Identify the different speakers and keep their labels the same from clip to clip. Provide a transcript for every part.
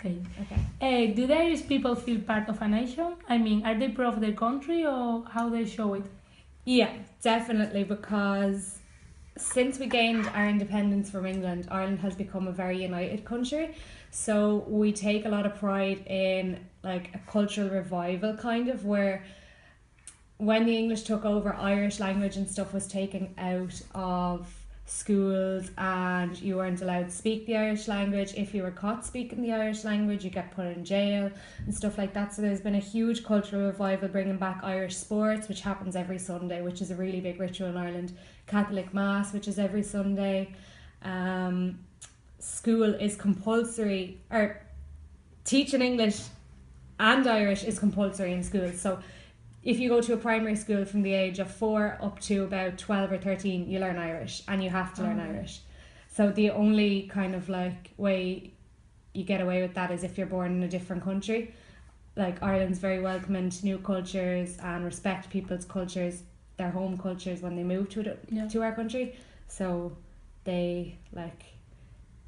Speaker 1: Okay.
Speaker 2: Okay.
Speaker 1: Do the Irish people feel part of a nation? I mean, are they proud of their country or how they show it?
Speaker 2: Yeah, definitely, because since we gained our independence from England, Ireland has become a very united country. So we take a lot of pride in like a cultural revival, kind of, where when the English took over, Irish language and stuff was taken out of schools and you weren't allowed to speak the Irish language. If you were caught speaking the Irish language, you get put in jail and stuff like that. So there's been a huge cultural revival bringing back Irish sports, which happens every Sunday, which is a really big ritual in Ireland. Catholic Mass, which is every Sunday. School is compulsory, or teaching English and Irish is compulsory in schools. So if you go to a primary school from the age of 4 up to about 12 or 13, you learn Irish and you have to learn Irish. So the only kind of like way you get away with that is if you're born in a different country. Like Ireland's very welcoming to new cultures and respect people's cultures, their home cultures when they move to our country. So they like,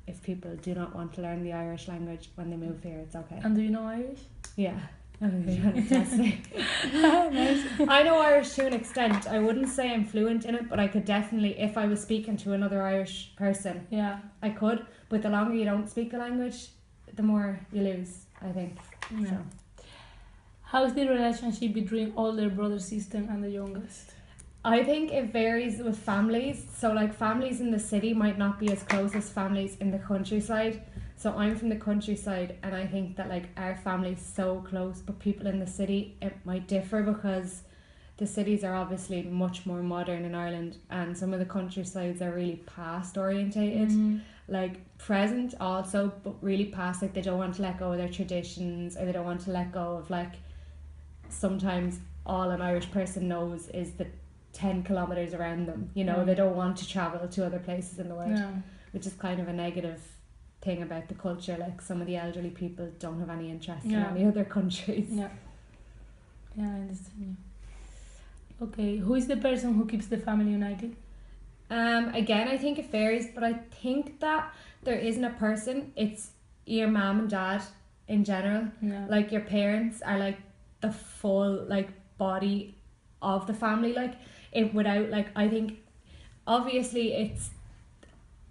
Speaker 2: if people do not want to learn the Irish language when they move here, it's okay.
Speaker 1: And do you know Irish?
Speaker 2: Yeah. Fantastic. Nice. I know Irish to an extent. I wouldn't say I'm fluent in it, but I could definitely, if I was speaking to another Irish person, I could. But the longer you don't speak the language, the more you lose, I think.
Speaker 1: Yeah.
Speaker 2: So.
Speaker 1: How's the relationship between older brother sister and the youngest?
Speaker 2: I think it varies with families. So like families in the city might not be as close as families in the countryside. So I'm from the countryside and I think that like our family's so close, but people in the city, it might differ because the cities are obviously much more modern in Ireland and some of the countrysides are really past orientated. Like present also, but really past, like they don't want to let go of their traditions or they don't want to let go of like, sometimes all an Irish person knows is the 10 kilometres around them, you know, they don't want to travel to other places in the world, which is kind of a negative thing about the culture. Like some of the elderly people don't have any interest in any other countries.
Speaker 1: Yeah, I understand you. Okay, who is the person who keeps the family united?
Speaker 2: Again, I think it varies, but I think that there isn't a person. It's your mom and dad in general. Like your parents are like the full like body of the family. Like it without like, I think obviously it's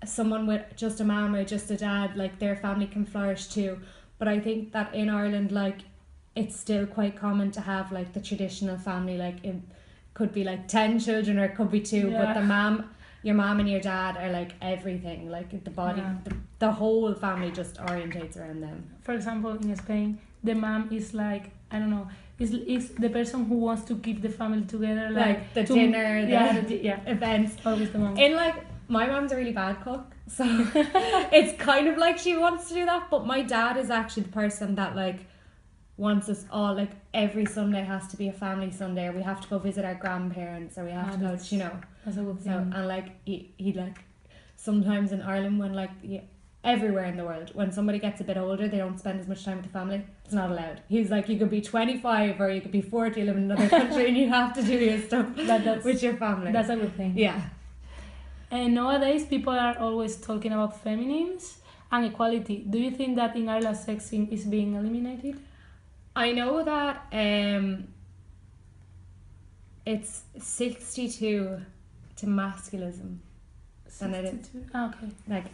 Speaker 2: someone with just a mom or just a dad, like their family can flourish too, but I think that in Ireland like it's still quite common to have like the traditional family, like it could be like 10 children or it could be 2, but your mom and your dad are like everything, like the body, the whole family just orientates around them.
Speaker 1: For example, in Spain, the mom is like, I don't know, is the person who wants to keep the family together,
Speaker 2: like the dinner, the events.
Speaker 1: Always the mom.
Speaker 2: In like, my mom's a really bad cook, so it's kind of like she wants to do that, but my dad is actually the person that like wants us all, like every Sunday has to be a family Sunday, or we have to go visit our grandparents, or we have to go, you know.
Speaker 1: That's a good thing.
Speaker 2: And like he like sometimes in Ireland when like everywhere in the world when somebody gets a bit older they don't spend as much time with the family. It's not allowed. He's like, you could be 25 or you could be 40, live in another country and you have to do your stuff with your family.
Speaker 1: That's a good thing.
Speaker 2: Yeah.
Speaker 1: And nowadays people are always talking about feminines and equality. Do you think that in Ireland sexism is being eliminated?
Speaker 2: I know that it's 62 to masculism.
Speaker 1: 62? Okay.
Speaker 2: Like,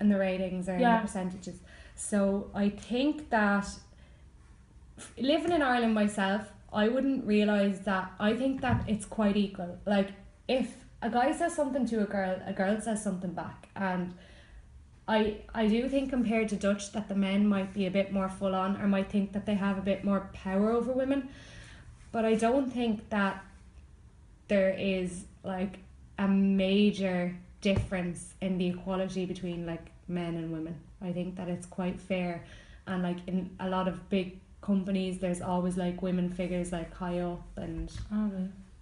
Speaker 2: and the ratings are in the percentages. So I think that living in Ireland myself, I wouldn't realise that. I think that it's quite equal. Like if a guy says something to a girl says something back. And I do think compared to Dutch that the men might be a bit more full on or might think that they have a bit more power over women. But I don't think that there is like a major difference in the equality between like men and women. I think that it's quite fair, and like in a lot of big companies there's always like women figures like high up, and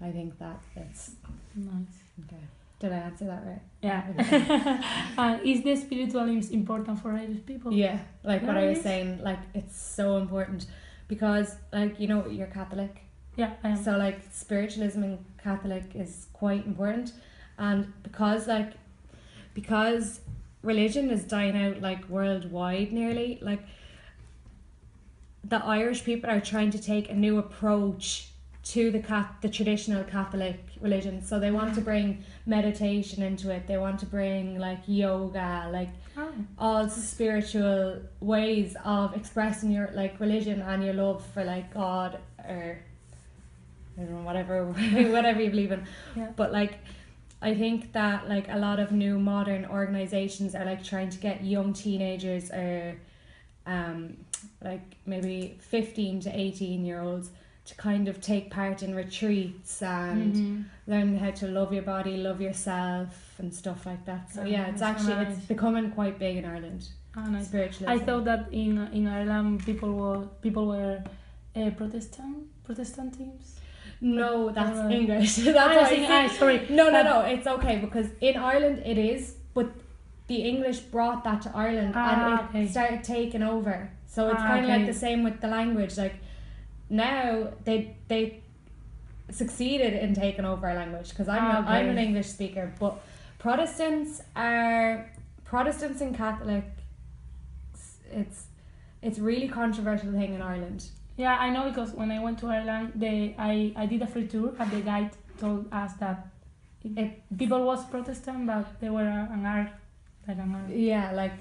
Speaker 2: I think that it's
Speaker 1: nice.
Speaker 2: Okay, did I answer that right?
Speaker 1: Yeah. Is the spiritualism important for Irish people?
Speaker 2: Yeah, like what I was saying, like it's so important because like, you know, you're Catholic.
Speaker 1: Yeah, I am.
Speaker 2: So like spiritualism in Catholic is quite important. And because religion is dying out like worldwide nearly, like the Irish people are trying to take a new approach to the traditional Catholic religion. So they want to bring meditation into it. They want to bring like yoga, like all spiritual ways of expressing your like religion and your love for like God or I don't know, whatever you believe in.
Speaker 1: Yeah.
Speaker 2: But like I think that like a lot of new modern organizations are like trying to get young teenagers or like maybe 15 to 18-year-olds to kind of take part in retreats and learn how to love your body, love yourself and stuff like that. So yeah, it's actually
Speaker 1: nice.
Speaker 2: It's becoming quite big in Ireland.
Speaker 1: Nice.
Speaker 2: Spiritualism.
Speaker 1: I thought that in Ireland people were Protestant teams.
Speaker 2: No, that's English. That's
Speaker 1: sorry.
Speaker 2: No, it's okay because in Ireland it is, but the English brought that to Ireland and it started taking over. So it's kind of like the same with the language. Like now they succeeded in taking over our language because I'm an English speaker, but Protestants and Catholics. It's really controversial thing in Ireland.
Speaker 1: Yeah, I know because when I went to Ireland, I did a free tour, and the guide told us that people was Protestant, but they were an art.
Speaker 2: Yeah, like